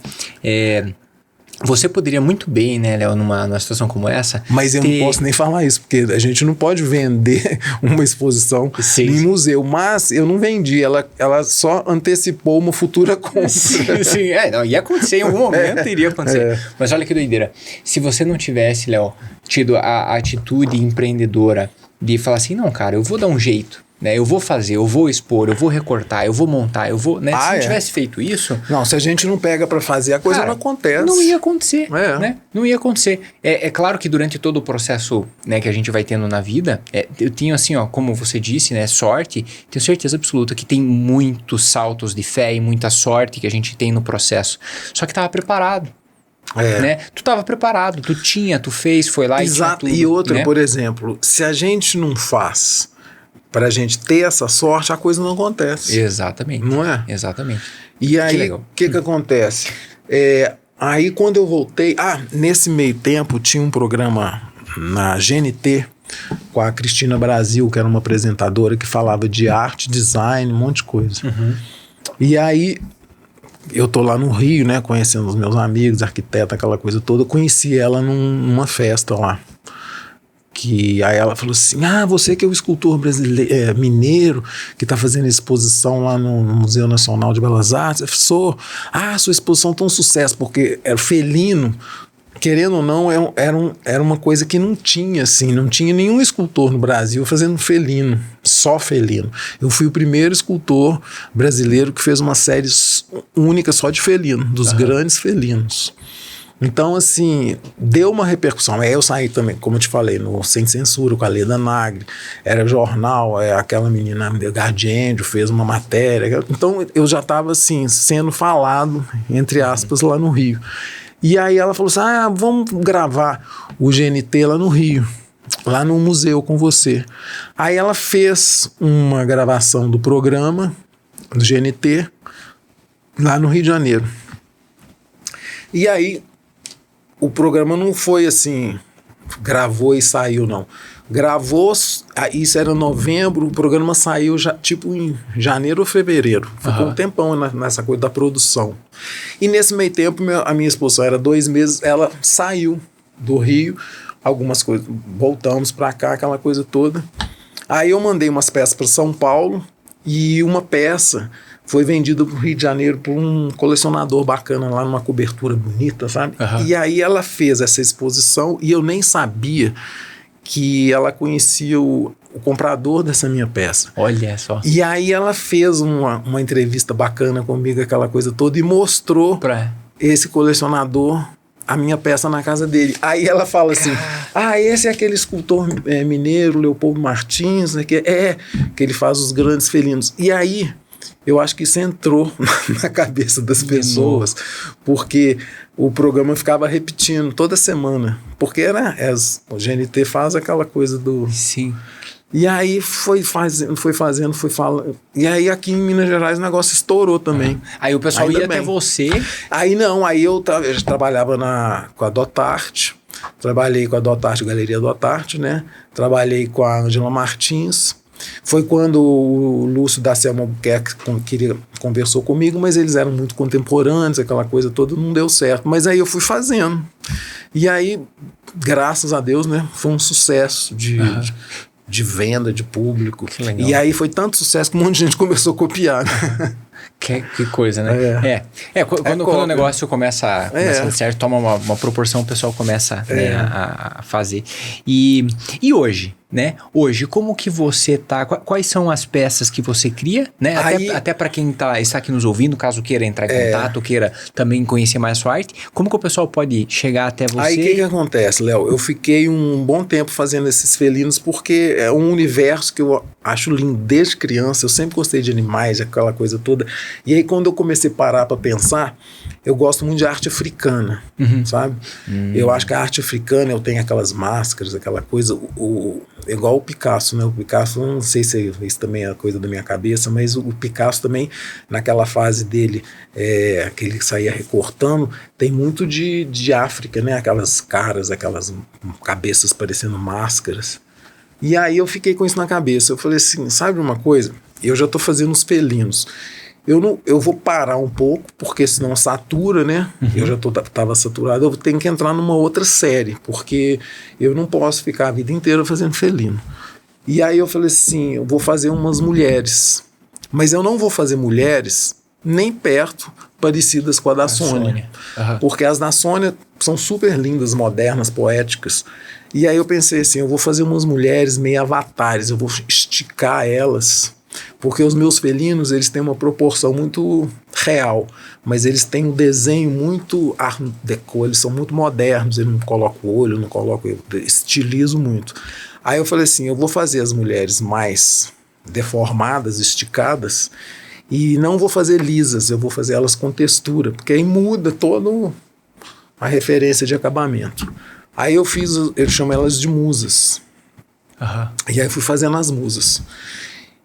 Você poderia muito bem, né, Léo, numa situação como essa... Mas eu não posso nem falar isso, porque a gente não pode vender uma exposição em museu. Mas eu não vendi, ela só antecipou uma futura compra. Sim, ia acontecer em algum momento, iria acontecer. Mas olha que doideira. Se você não tivesse, Léo, tido a atitude empreendedora de falar assim, não, cara, eu vou dar um jeito. né? Eu vou fazer, eu vou expor, eu vou recortar, eu vou montar, eu vou, né? Se não tivesse feito isso... Não, se a gente não pega para fazer, a coisa cara, não acontece. Não ia acontecer, né? Não ia acontecer. É claro que durante todo o processo, né, que a gente vai tendo na vida, eu tenho assim, ó, como você disse, né, sorte, tenho certeza absoluta que tem muitos saltos de fé e muita sorte que a gente tem no processo. Só que tava preparado. Né? Tu tava preparado, tu fez, foi lá. Exato. E tinha tudo, e outra, né? por exemplo, se a gente não faz pra gente ter essa sorte, a coisa não acontece. Exatamente. Não é? Exatamente. E aí, o que acontece? Aí quando eu voltei... nesse meio tempo tinha um programa na GNT com a Cristina Brasil, que era uma apresentadora que falava de arte, design, um monte de coisa. E aí... eu tô lá no Rio, né, conhecendo os meus amigos, arquiteta, aquela coisa toda. Eu conheci ela numa festa lá. Que aí ela falou assim: você que é o escultor brasileiro, mineiro, que tá fazendo exposição lá no Museu Nacional de Belas Artes. Eu sou. Sua exposição tá um sucesso, porque era felino. Querendo ou não, era uma coisa que não tinha, assim, não tinha nenhum escultor no Brasil fazendo felino, só felino. Eu fui o primeiro escultor brasileiro que fez uma série única só de felino, dos grandes felinos. Então, assim, deu uma repercussão. Aí eu saí também, como eu te falei, no Sem Censura, com a Leda Nagre, era jornal, aquela menina Gardiendio fez uma matéria. Então, eu já estava, assim, sendo falado, entre aspas, lá no Rio. E aí ela falou assim: vamos gravar o GNT lá no Rio, lá no museu com você. Aí ela fez uma gravação do programa do GNT lá no Rio de Janeiro. E aí o programa não foi assim, gravou e saiu, não. Gravou, isso era novembro, o programa saiu já, tipo em janeiro ou fevereiro. Ficou um tempão nessa coisa da produção. E nesse meio tempo, a minha exposição era 2 meses, ela saiu do Rio, algumas coisas, voltamos pra cá, aquela coisa toda. Aí eu mandei umas peças para São Paulo e uma peça foi vendida pro Rio de Janeiro por um colecionador bacana lá numa cobertura bonita, sabe? E aí ela fez essa exposição e eu nem sabia que ela conhecia o comprador dessa minha peça. Olha só. E aí ela fez uma entrevista bacana comigo, aquela coisa toda, e mostrou para esse colecionador a minha peça na casa dele. Aí ela fala assim: esse é aquele escultor mineiro, Leopoldo Martins, né, que ele faz os grandes felinos. E aí eu acho que isso entrou na cabeça das pessoas, porque o programa ficava repetindo toda semana, porque o GNT faz aquela coisa do... Sim. E aí foi fazendo, falando. E aí aqui em Minas Gerais o negócio estourou também. Aí o pessoal ia até você. Aí não, aí eu trabalhava com a Dotarte, trabalhei com a Dotarte, Galeria Dotarte, né? Trabalhei com a Angela Martins. Foi quando o Lúcio da Selma Albuquerque conversou comigo, mas eles eram muito contemporâneos, aquela coisa toda, não deu certo. Mas aí eu fui fazendo. E aí, graças a Deus, né, foi um sucesso de venda, de público. Que legal. E aí foi tanto sucesso que um monte de gente começou a copiar. Que coisa, né? Quando o negócio começa a dar certo, toma uma proporção, o pessoal começa a fazer. E hoje, né? Hoje, como que você tá? Quais são as peças que você cria, né? Até para quem está aqui nos ouvindo, caso queira entrar em contato, queira também conhecer mais sua arte, como que o pessoal pode chegar até você? Aí o que acontece, Léo? Eu fiquei um bom tempo fazendo esses felinos porque é um universo que eu acho lindo desde criança. Eu sempre gostei de animais, aquela coisa toda. E aí quando eu comecei a parar para pensar, eu gosto muito de arte africana, sabe? Eu acho que a arte africana, eu tenho aquelas máscaras, aquela coisa, igual o Picasso, né? O Picasso, não sei se isso também é coisa da minha cabeça, mas o Picasso também, naquela fase dele, que ele saía recortando, tem muito de África, né? Aquelas caras, aquelas cabeças parecendo máscaras. E aí eu fiquei com isso na cabeça. Eu falei assim, sabe uma coisa? Eu já estou fazendo os felinos. Eu vou parar um pouco, porque senão satura, né? Eu já estava saturado, eu tenho que entrar numa outra série, porque eu não posso ficar a vida inteira fazendo felino. E aí eu falei assim, eu vou fazer umas mulheres, mas eu não vou fazer mulheres nem perto parecidas com a da Sônia. Porque as da Sônia são super lindas, modernas, poéticas. E aí eu pensei assim, eu vou fazer umas mulheres meio avatares, eu vou esticar elas, porque os meus felinos, eles têm uma proporção muito real, mas eles têm um desenho muito art déco, eles são muito modernos, eu não coloco o olho, eu estilizo muito. Aí eu falei assim, eu vou fazer as mulheres mais deformadas, esticadas, e não vou fazer lisas, eu vou fazer elas com textura, porque aí muda toda a referência de acabamento. Aí eu chamo elas de musas. E aí fui fazendo as musas.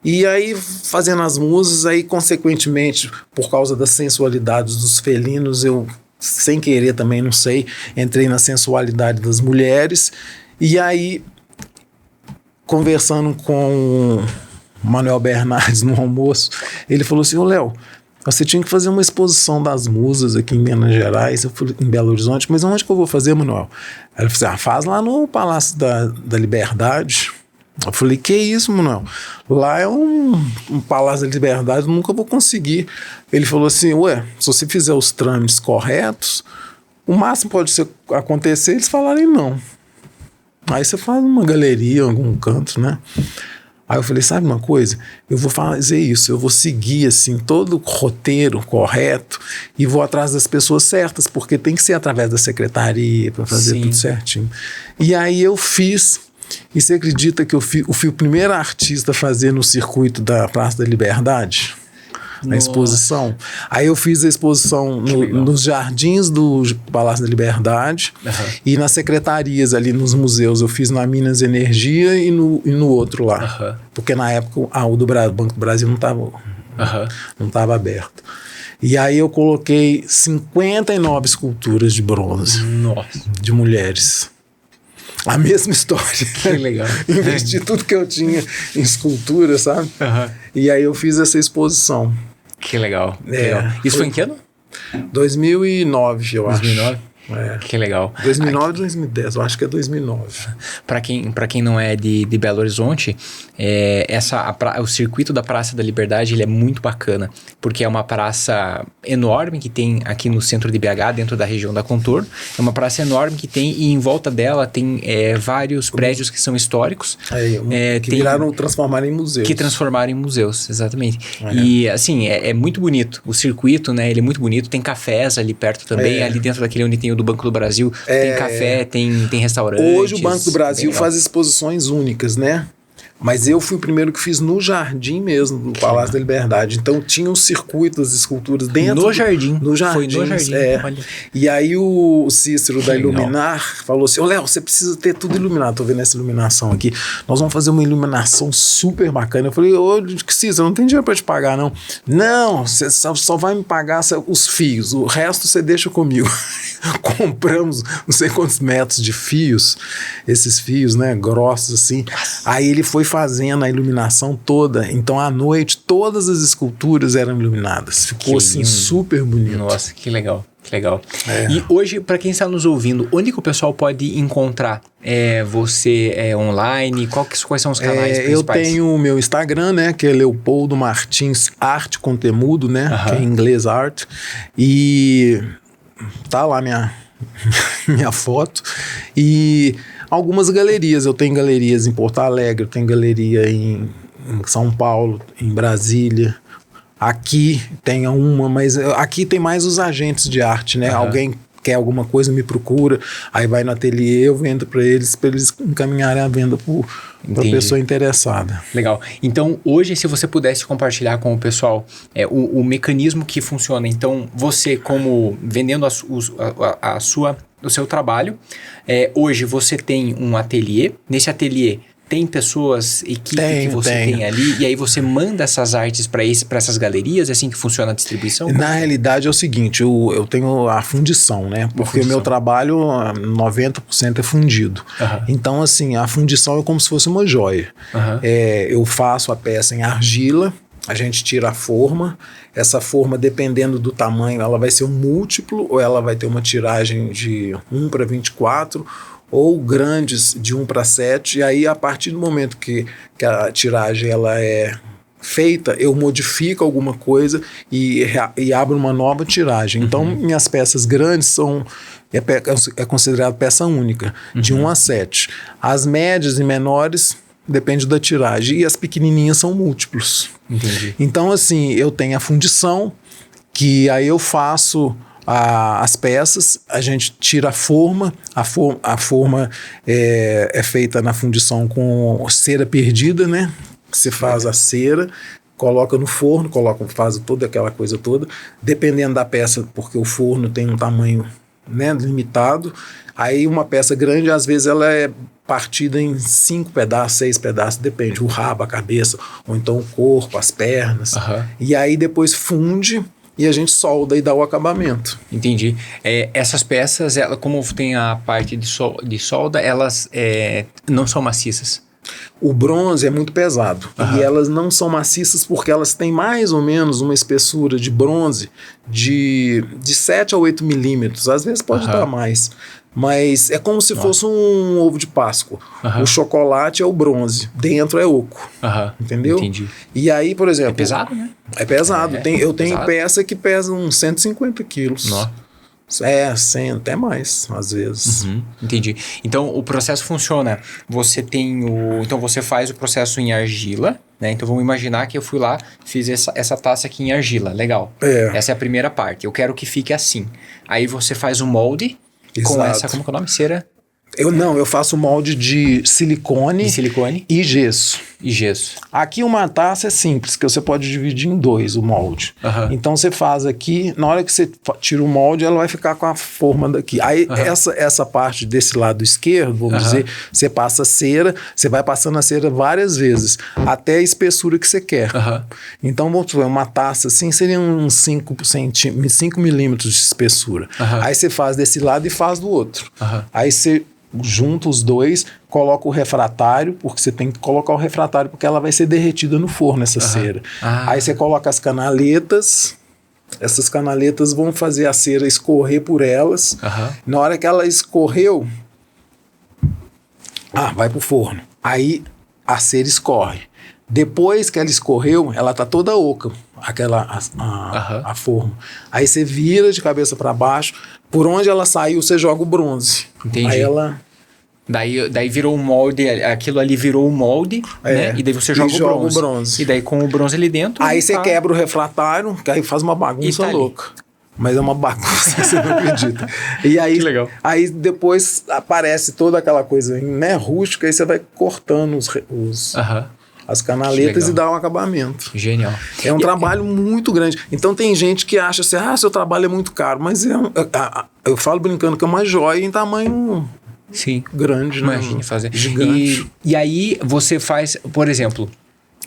E aí, fazendo as musas, aí consequentemente, por causa das sensualidades dos felinos, eu, sem querer também, não sei, entrei na sensualidade das mulheres. E aí, conversando com o Manuel Bernardes no almoço, ele falou assim, ô Léo, você tinha que fazer uma exposição das musas aqui em Minas Gerais, eu fui em Belo Horizonte, mas onde que eu vou fazer, Manuel? Aí ele falou assim, faz lá no Palácio da Liberdade. Eu falei, que isso, Manuel? Lá é um Palácio da Liberdade, eu nunca vou conseguir. Ele falou assim, ué, se você fizer os trâmites corretos, o máximo pode acontecer eles falarem não. Aí você faz uma galeria, algum canto, né? Aí eu falei, sabe uma coisa? Eu vou fazer isso, eu vou seguir assim todo o roteiro correto e vou atrás das pessoas certas, porque tem que ser através da secretaria para fazer tudo certinho. E aí eu fiz, e você acredita que eu fui o primeiro artista a fazer no circuito da Praça da Liberdade? A exposição. Aí eu fiz a exposição nos jardins do Palácio da Liberdade e nas secretarias ali nos museus. Eu fiz na Minas Energia e no outro lá. Porque na época o Banco do Brasil não estava aberto. E aí eu coloquei 59 esculturas de bronze de mulheres. A mesma história. Que legal. Investi tudo que eu tinha em escultura, sabe? E aí eu fiz essa exposição. Que legal. Isso foi em que ano? 2009, eu acho. 2009? Que legal. 2009 ou 2010, eu acho que é 2009. Para quem não é de Belo Horizonte, o circuito da Praça da Liberdade ele é muito bacana, porque é uma praça enorme que tem aqui no centro de BH, dentro da região da Contorno. É uma praça enorme que tem, e em volta dela tem vários prédios que são históricos. Transformaram em museus. Que transformaram em museus, exatamente. E assim, é muito bonito. O circuito, né, ele é muito bonito. Tem cafés ali perto também, ali dentro daquele onde tem o do Banco do Brasil, tem café, tem restaurante. Hoje o Banco do Brasil faz exposições únicas, né? Mas eu fui o primeiro que fiz no jardim mesmo, do Palácio da Liberdade. Então tinha um circuito das esculturas dentro. No jardim. No jardim. Foi no jardim. E aí o Cícero da Iluminar falou assim, Léo, você precisa ter tudo iluminado. Tô vendo essa iluminação aqui. Nós vamos fazer uma iluminação super bacana. Eu falei, Cícero, não tem dinheiro pra te pagar, não. Não, você só vai me pagar os fios. O resto você deixa comigo. Compramos não sei quantos metros de fios. Esses fios, né, grossos assim. Aí ele foi fazendo a iluminação toda, então à noite todas as esculturas eram iluminadas, ficou assim super bonito. Nossa, que legal, que legal. E hoje, para quem está nos ouvindo, onde que o pessoal pode encontrar você online? Quais são os canais principais? Eu tenho o meu Instagram, né, que é Leopoldo Martins Arte com Temudo, né, que é em inglês art, e tá lá minha foto, e algumas galerias, eu tenho galerias em Porto Alegre, eu tenho galeria em São Paulo, em Brasília, aqui tem uma, mas aqui tem mais os agentes de arte, né? Alguém quer alguma coisa, me procura, aí vai no ateliê, eu vendo para eles encaminharem a venda para a pessoa interessada. Legal. Então, hoje, se você pudesse compartilhar com o pessoal o mecanismo que funciona, então, você como vendendo o seu trabalho, hoje você tem um ateliê, nesse ateliê tem pessoas, equipe que você tem ali, e aí você manda essas artes para essas galerias, é assim que funciona a distribuição? Na realidade é o seguinte, eu tenho a fundição, né? Porque o meu trabalho, 90% é fundido. Então, assim, a fundição é como se fosse uma joia. Eu faço a peça em argila, a gente tira a forma, essa forma, dependendo do tamanho, ela vai ser um múltiplo, ou ela vai ter uma tiragem de 1/24, ou grandes de 1/7, e aí a partir do momento que a tiragem ela é feita, eu modifico alguma coisa e abro uma nova tiragem. Então, minhas peças grandes é considerado peça única, de 1 a 7. As médias e menores depende da tiragem, e as pequenininhas são múltiplos. Entendi. Então, assim, eu tenho a fundição, que aí eu faço as peças, a gente tira a forma é feita na fundição com cera perdida, né? Você faz a cera, coloca no forno, faz toda aquela coisa toda, dependendo da peça, porque o forno tem um tamanho, né, limitado. Aí uma peça grande, às vezes ela é partida em 5 pedaços, 6 pedaços, depende, o rabo, a cabeça, ou então o corpo, as pernas. E aí depois funde e a gente solda e dá o acabamento. Entendi. Essas peças, como tem a parte de solda, elas não são maciças. O bronze é muito pesado e elas não são maciças porque elas têm mais ou menos uma espessura de bronze de 7 a 8 milímetros, às vezes pode dar mais, mas é como se fosse um ovo de Páscoa. O chocolate é o bronze, dentro é oco, entendeu? Entendi. E aí, por exemplo... É pesado, né? É pesado, eu tenho peça que pesa uns 150 quilos. Nossa. 100, até mais, às vezes. Entendi. Então, o processo funciona. Então, você faz o processo em argila, né? Então, vamos imaginar que eu fui lá, fiz essa taça aqui em argila. Legal. Essa é a primeira parte. Eu quero que fique assim. Aí, você faz o molde com essa... Como que é o nome? Cera? Eu faço molde de silicone, e gesso. Aqui uma taça é simples, que você pode dividir em 2 o molde. Então você faz aqui, na hora que você tira o molde, ela vai ficar com a forma daqui. Aí essa parte desse lado esquerdo, vamos dizer, você passa cera, você vai passando a cera várias vezes, até a espessura que você quer. Então, vamos supor, uma taça assim seria uns 5 milímetros de espessura. Aí você faz desse lado e faz do outro. Aí você junta os dois, coloca o refratário, porque você tem que colocar o refratário porque ela vai ser derretida no forno, essa cera. Aí você coloca as canaletas, essas canaletas vão fazer a cera escorrer por elas. Na hora que ela escorreu, vai pro forno. Aí a cera escorre. Depois que ela escorreu, ela tá toda oca, a forma. Aí você vira de cabeça para baixo, por onde ela saiu, você joga o bronze. Entendi. Aí ela... Daí virou um molde, aquilo ali virou um molde, né? E daí você joga o bronze. E daí com o bronze ali dentro... Aí você quebra o refratário, que aí faz uma bagunça louca. Mas é uma bagunça, você não acredita. E aí, que legal. Aí depois aparece toda aquela coisa, né, rústica, aí você vai cortando as canaletas e dá um acabamento. Genial. É um trabalho muito grande. Então tem gente que acha assim, seu trabalho é muito caro, mas eu falo brincando que é uma joia em tamanho grande. Imagine fazer. Gigante. E aí você faz, por exemplo,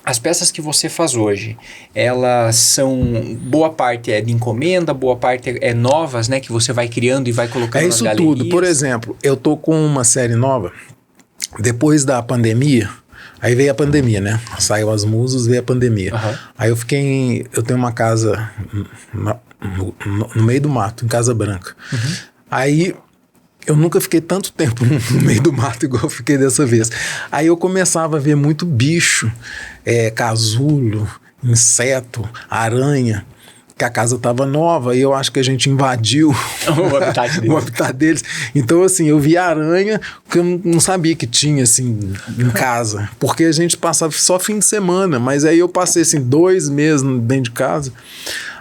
as peças que você faz hoje, elas são, boa parte é de encomenda, boa parte é novas, né, que você vai criando e vai colocando nas galerias. É isso tudo. Por exemplo, eu tô com uma série nova, depois da pandemia. Aí veio a pandemia, né? Saiu as musas, veio a pandemia. Aí eu tenho uma casa no meio do mato, em Casa Branca. Aí eu nunca fiquei tanto tempo no meio do mato igual eu fiquei dessa vez. Aí eu começava a ver muito bicho, casulo, inseto, aranha, que a casa estava nova e eu acho que a gente invadiu o habitat deles. Então, assim, eu vi aranha que eu não sabia que tinha, assim, em casa. Porque a gente passava só fim de semana, mas aí eu passei, assim, 2 meses dentro de casa.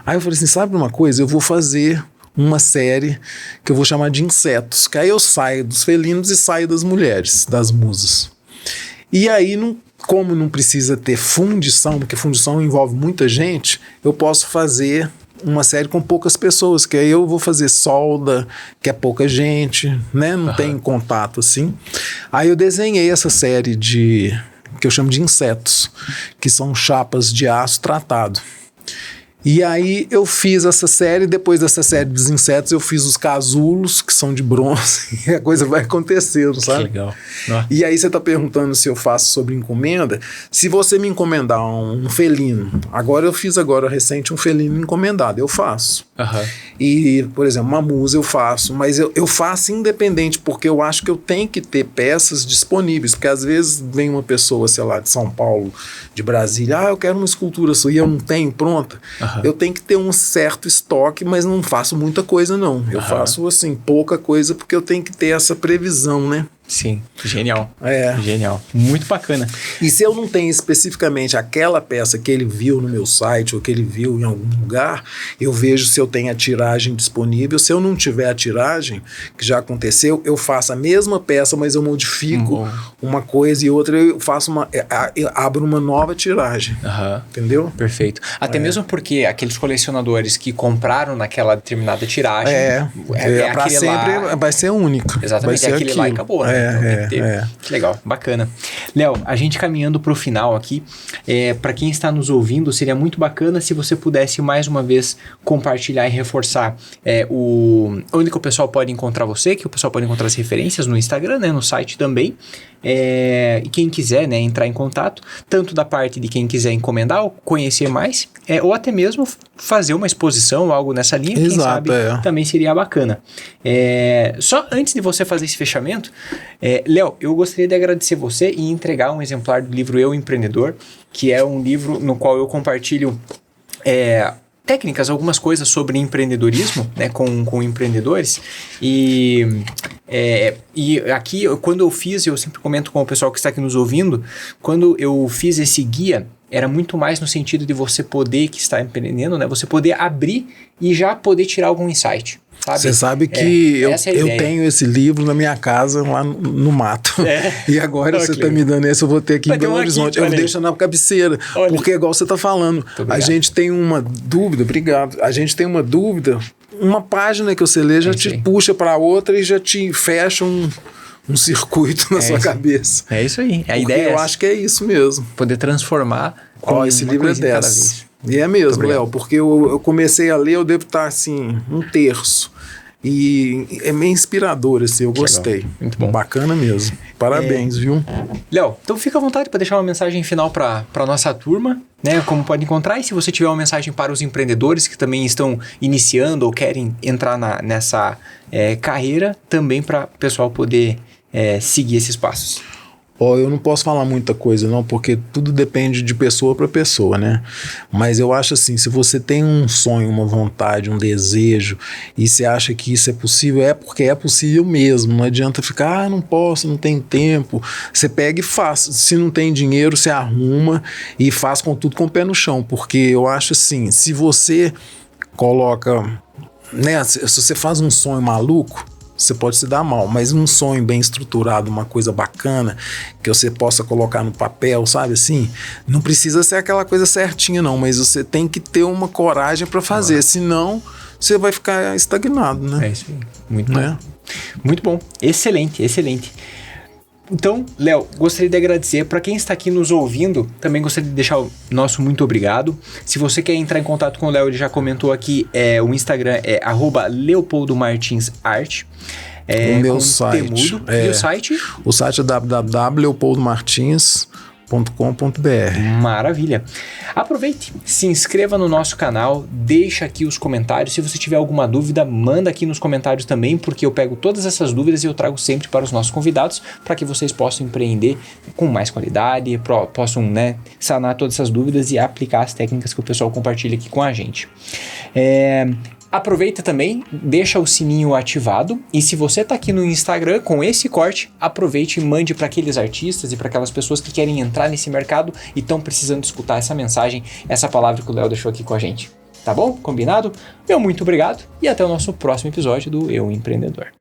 Aí eu falei assim, sabe uma coisa? Eu vou fazer uma série que eu vou chamar de insetos. Que aí eu saio dos felinos e saio das mulheres, das musas. E aí, como não precisa ter fundição, porque fundição envolve muita gente, eu posso fazer uma série com poucas pessoas, que aí eu vou fazer solda, que é pouca gente, né? Não tem contato assim. Aí eu desenhei essa série que eu chamo de insetos, que são chapas de aço tratado. E aí eu fiz essa série, depois dessa série dos insetos eu fiz os casulos, que são de bronze, e a coisa vai acontecendo, sabe? Que legal. E aí você tá perguntando se eu faço sobre encomenda. Se você me encomendar um felino, eu fiz recente um felino encomendado, eu faço. E, por exemplo, uma musa eu faço, mas eu faço independente, porque eu acho que eu tenho que ter peças disponíveis, porque às vezes vem uma pessoa, sei lá, de São Paulo, de Brasília, eu quero uma escultura sua e eu não tenho pronta. Eu tenho que ter um certo estoque, mas não faço muita coisa não. Eu faço assim, pouca coisa, porque eu tenho que ter essa previsão, né? Sim, genial. É. Genial. Muito bacana. E se eu não tenho especificamente aquela peça que ele viu no meu site ou que ele viu em algum lugar, eu vejo se eu tenho a tiragem disponível. Se eu não tiver a tiragem, que já aconteceu, eu faço a mesma peça, mas eu modifico uma coisa e outra, eu faço eu abro uma nova tiragem. Entendeu? Perfeito. Até mesmo porque aqueles colecionadores que compraram naquela determinada tiragem... Para sempre vai ser único. Exatamente, vai ser aquele lá e acabou, né? É. Que legal, bacana. Léo, a gente caminhando para o final aqui, para quem está nos ouvindo, seria muito bacana se você pudesse mais uma vez compartilhar e reforçar onde que o pessoal pode encontrar você, que o pessoal pode encontrar as referências no Instagram, né, no site também. E quem quiser, né, entrar em contato, tanto da parte de quem quiser encomendar ou conhecer mais, ou até mesmo fazer uma exposição, algo nessa linha, quem sabe também seria bacana. Só antes de você fazer esse fechamento, Léo, eu gostaria de agradecer você e entregar um exemplar do livro Eu Empreendedor, que é um livro no qual eu compartilho técnicas, algumas coisas sobre empreendedorismo, né, com empreendedores. E aqui, quando eu fiz, eu sempre comento com o pessoal que está aqui nos ouvindo, quando eu fiz esse guia, era muito mais no sentido de você poder, que está empreendendo, né, você poder abrir e já poder tirar algum insight. Você sabe que eu tenho esse livro na minha casa lá no mato. E agora você está me dando esse, eu vou ter aqui em Belo Horizonte. Eu deixo na cabeceira. Porque igual você está falando, a gente tem uma dúvida, a gente tem uma dúvida, uma página que você lê já te puxa para outra e já te fecha um circuito na sua cabeça. É isso aí. A ideia eu acho que é isso mesmo. Poder transformar com esse livro é 10. E é mesmo, Léo, porque eu comecei a ler, eu devo estar assim, um terço. E é meio inspirador, assim, eu gostei. Muito bom. Bacana mesmo. Parabéns, viu? Léo, então fica à vontade para deixar uma mensagem final para nossa turma, né? Como pode encontrar, e se você tiver uma mensagem para os empreendedores que também estão iniciando ou querem entrar nessa carreira, também para o pessoal poder seguir esses passos. Eu não posso falar muita coisa não, porque tudo depende de pessoa para pessoa, né? Mas eu acho assim, se você tem um sonho, uma vontade, um desejo, e você acha que isso é possível, é porque é possível mesmo. Não adianta ficar, não posso, não tem tempo. Você pega e faz. Se não tem dinheiro, você arruma e faz com tudo com o pé no chão, porque eu acho assim, se você coloca, né? Se você faz um sonho maluco, você pode se dar mal, mas um sonho bem estruturado, uma coisa bacana, que você possa colocar no papel, sabe assim? Não precisa ser aquela coisa certinha não, mas você tem que ter uma coragem para fazer, senão você vai ficar estagnado, né? É isso aí, muito bom. Muito bom, excelente, excelente. Então, Léo, gostaria de agradecer. Para quem está aqui nos ouvindo, também gostaria de deixar o nosso muito obrigado. Se você quer entrar em contato com o Léo, ele já comentou aqui, o Instagram é @leopoldomartinsart. O meu site. E o site? O site é www.leopoldomartins.com.br. Maravilha. Aproveite, se inscreva no nosso canal, deixa aqui os comentários. Se você tiver alguma dúvida, manda aqui nos comentários também, porque eu pego todas essas dúvidas e eu trago sempre para os nossos convidados, para que vocês possam empreender com mais qualidade, possam, né, sanar todas essas dúvidas e aplicar as técnicas que o pessoal compartilha aqui com a gente. Aproveita também, deixa o sininho ativado, e se você está aqui no Instagram com esse corte, aproveite e mande para aqueles artistas e para aquelas pessoas que querem entrar nesse mercado e estão precisando escutar essa mensagem, essa palavra que o Léo deixou aqui com a gente. Tá bom? Combinado? Meu muito obrigado e até o nosso próximo episódio do Eu Empreendedor.